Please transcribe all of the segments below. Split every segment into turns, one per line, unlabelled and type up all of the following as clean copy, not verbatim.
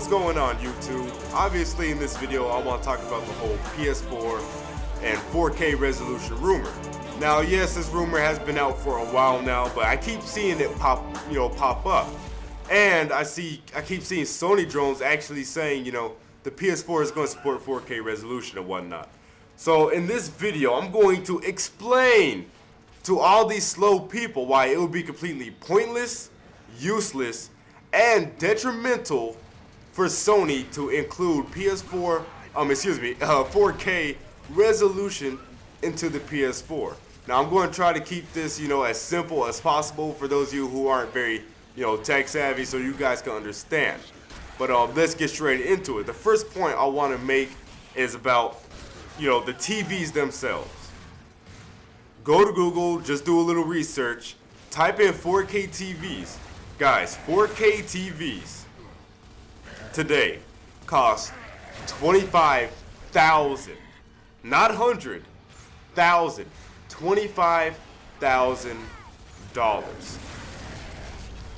what's going on YouTube? Obviously in this video I want to talk about the whole PS4 and 4K resolution rumor. Now yes, this rumor has been out for a while now, but I keep seeing it pop up. And I keep seeing Sony drones actually saying, the PS4 is going to support 4K resolution and whatnot. So in this video I'm going to explain to all these slow people why it would be completely pointless, useless, and detrimental for Sony to include 4K resolution into the PS4. Now I'm going to try to keep this, as simple as possible for those of you who aren't very, tech savvy, so you guys can understand. But let's get straight into it. The first point I want to make is about, the TVs themselves. Go to Google, just do a little research, type in 4K TVs. Guys, 4K TVs today cost $25,000, not $100,000, $25,000.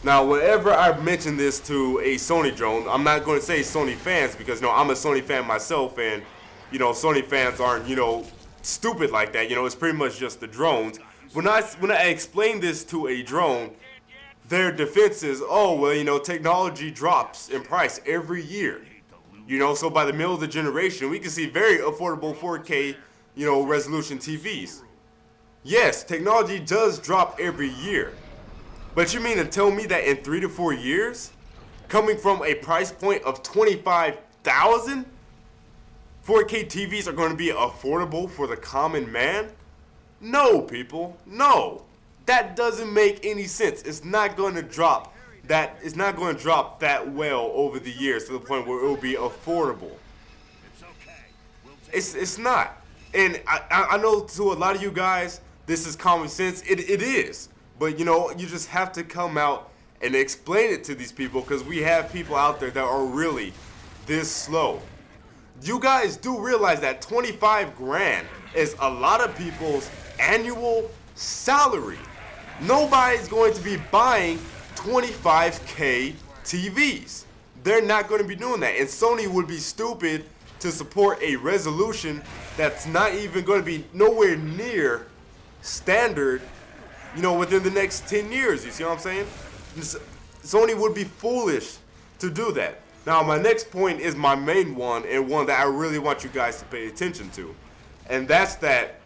Now, whenever I mention this to a Sony drone, I'm not going to say Sony fans because I'm a Sony fan myself, and Sony fans aren't stupid like that. It's pretty much just the drones. When I explain this to a drone, their defense is, oh, well, technology drops in price every year. So by the middle of the generation, we can see very affordable 4K, resolution TVs. Yes, technology does drop every year. But you mean to tell me that in 3 to 4 years, coming from a price point of $25,000, 4K TVs are going to be affordable for the common man? No, people, no. That doesn't make any sense. It's not going to drop that. It's not going to drop that well over the years to the point where it will be affordable. It's not. And I know to a lot of you guys, this is common sense. It is. But you just have to come out and explain it to these people, because we have people out there that are really this slow. You guys do realize that 25 grand is a lot of people's annual salary. Nobody's going to be buying 25K TVs. They're not going to be doing that. And Sony would be stupid to support a resolution that's not even going to be nowhere near standard, within the next 10 years. You see what I'm saying? Sony would be foolish to do that. Now, my next point is my main one, and one that I really want you guys to pay attention to. And that's that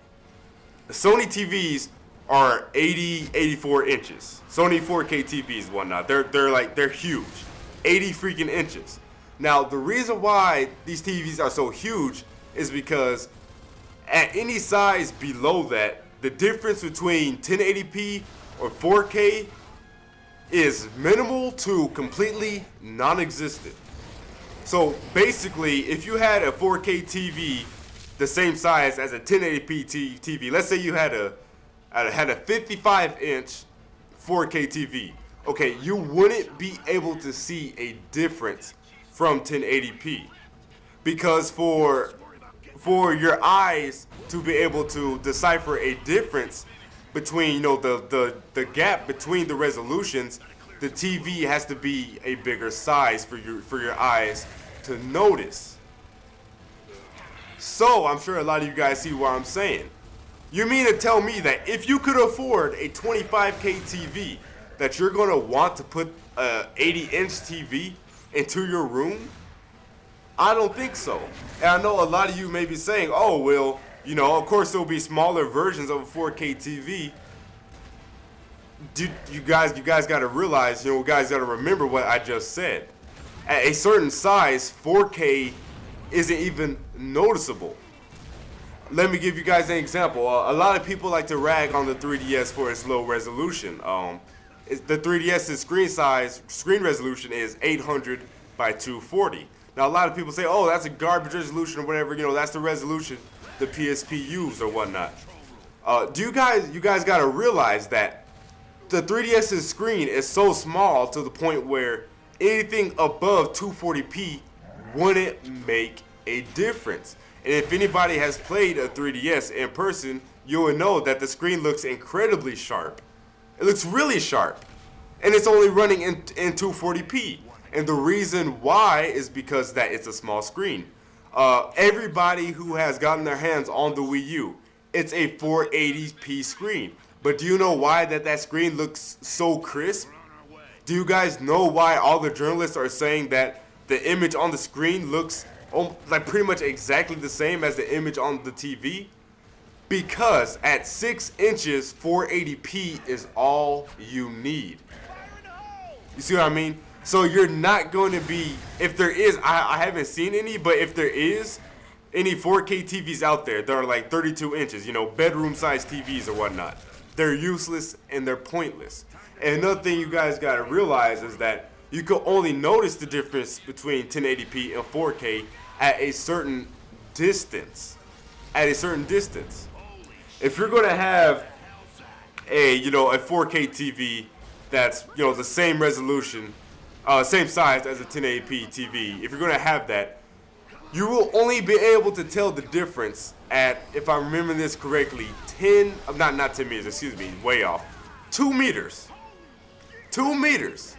Sony TVs are 84 inches. Sony 4K TVs, whatnot. They're huge. 80 freaking inches. Now, the reason why these TVs are so huge is because at any size below that, the difference between 1080p or 4K is minimal to completely non-existent. So basically, if you had a 4K TV the same size as a 1080p TV, let's say you had a 55-inch 4K TV, okay, you wouldn't be able to see a difference from 1080p, because for your eyes to be able to decipher a difference between the gap between the resolutions, the TV has to be a bigger size for your eyes to notice. So I'm sure a lot of you guys see what I'm saying. You mean to tell me that if you could afford a 25K TV, that you're going to want to put a 80-inch TV into your room? I don't think so. And I know a lot of you may be saying, oh, well, of course there'll be smaller versions of a 4K TV. You guys got to realize, you guys got to remember what I just said. At a certain size, 4K isn't even noticeable. Let me give you guys an example. A lot of people like to rag on the 3DS for its low resolution. The 3DS's screen resolution is 800 by 240. Now a lot of people say, oh, that's a garbage resolution or whatever, that's the resolution the PSP used or whatnot. You guys got to realize that the 3DS's screen is so small to the point where anything above 240p wouldn't make a difference. And if anybody has played a 3DS in person, you will know that the screen looks incredibly sharp. It looks really sharp. And it's only running in 240p. And the reason why is because that it's a small screen. Everybody who has gotten their hands on the Wii U, it's a 480p screen. But do you know why that screen looks so crisp? Do you guys know why all the journalists are saying that the image on the screen looks like pretty much exactly the same as the image on the TV? Because at 6 inches, 480p is all you need. You see what I mean? So you're not going to be, if there is, I haven't seen any, but if there is any 4K TVs out there that are like 32 inches, you know, bedroom sized TVs or whatnot, they're useless and they're pointless. And another thing you guys got to realize is that you can only notice the difference between 1080p and 4K at a certain distance. At a certain distance. If you're going to have a 4K TV that's, the same resolution, same size as a 1080p TV, if you're going to have that, you will only be able to tell the difference at, if I remember this correctly, not 10 meters, excuse me, way off, 2 meters. 2 meters.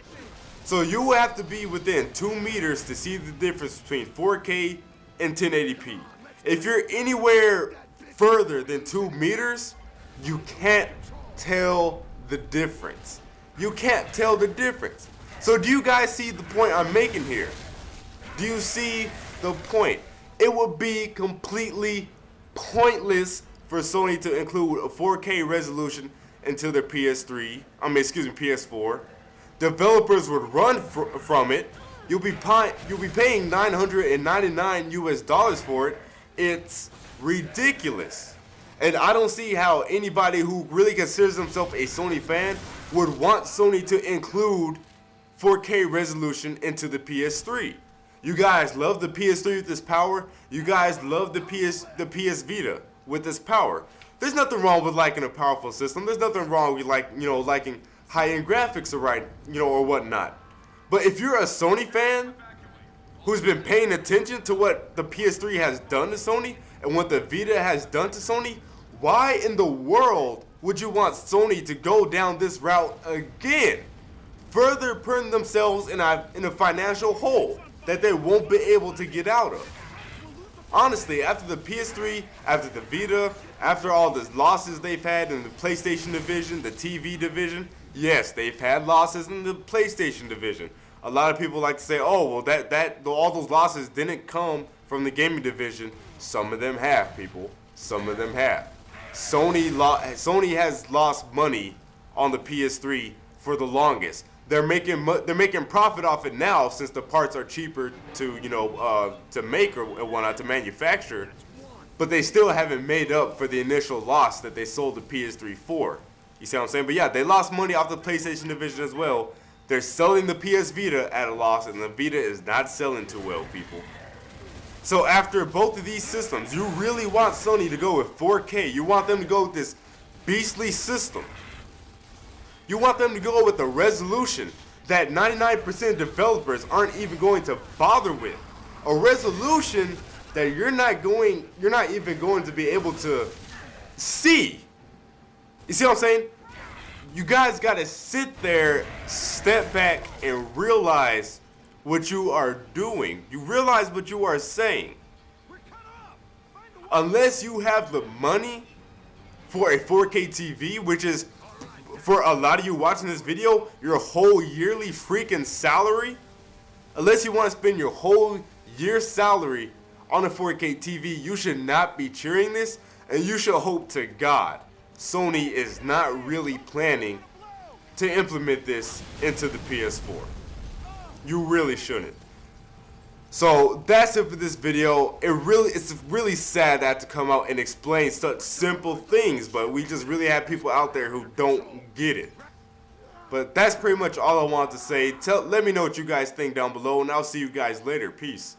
So you will have to be within 2 meters to see the difference between 4K and 1080p. If you're anywhere further than 2 meters, you can't tell the difference. You can't tell the difference. So do you guys see the point I'm making here? Do you see the point? It would be completely pointless for Sony to include a 4K resolution into their PS4. Developers would run from it. You'll be paying $999 for it. It's ridiculous. And I don't see how anybody who really considers himself a Sony fan would want Sony to include 4K resolution into the PS3. You guys love the PS3 with this power. You guys love the PS Vita with this power. There's nothing wrong with liking a powerful system. There's nothing wrong with liking high-end graphics or whatnot. But if you're a Sony fan who's been paying attention to what the PS3 has done to Sony and what the Vita has done to Sony, why in the world would you want Sony to go down this route again? Further putting themselves in a financial hole that they won't be able to get out of. Honestly, after the PS3, after the Vita, after all the losses they've had in the PlayStation division, the TV division, yes, they've had losses in the PlayStation division. A lot of people like to say, oh, well, all those losses didn't come from the gaming division. Some of them have, people. Some of them have. Sony has lost money on the PS3 for the longest. They're making profit off it now since the parts are cheaper to make or whatnot, to manufacture. But they still haven't made up for the initial loss that they sold the PS3 for. You see what I'm saying? But yeah, they lost money off the PlayStation division as well. They're selling the PS Vita at a loss, and the Vita is not selling too well, people. So after both of these systems, you really want Sony to go with 4K. You want them to go with this beastly system. You want them to go with a resolution that 99% of developers aren't even going to bother with. A resolution that you're not even going to be able to see. You see what I'm saying? You guys got to sit there, step back, and realize what you are doing. You realize what you are saying. Unless you have the money for a 4K TV, which is, for a lot of you watching this video, your whole yearly freaking salary, unless you want to spend your whole year's salary on a 4K TV, you should not be cheering this, and you should hope to God Sony is not really planning to implement this into the PS4. You really shouldn't. So that's it for this video. It's really sad that I have to come out and explain such simple things, but we just really have people out there who don't get it. But that's pretty much all I wanted to say. Let me know what you guys think down below, and I'll see you guys later. Peace.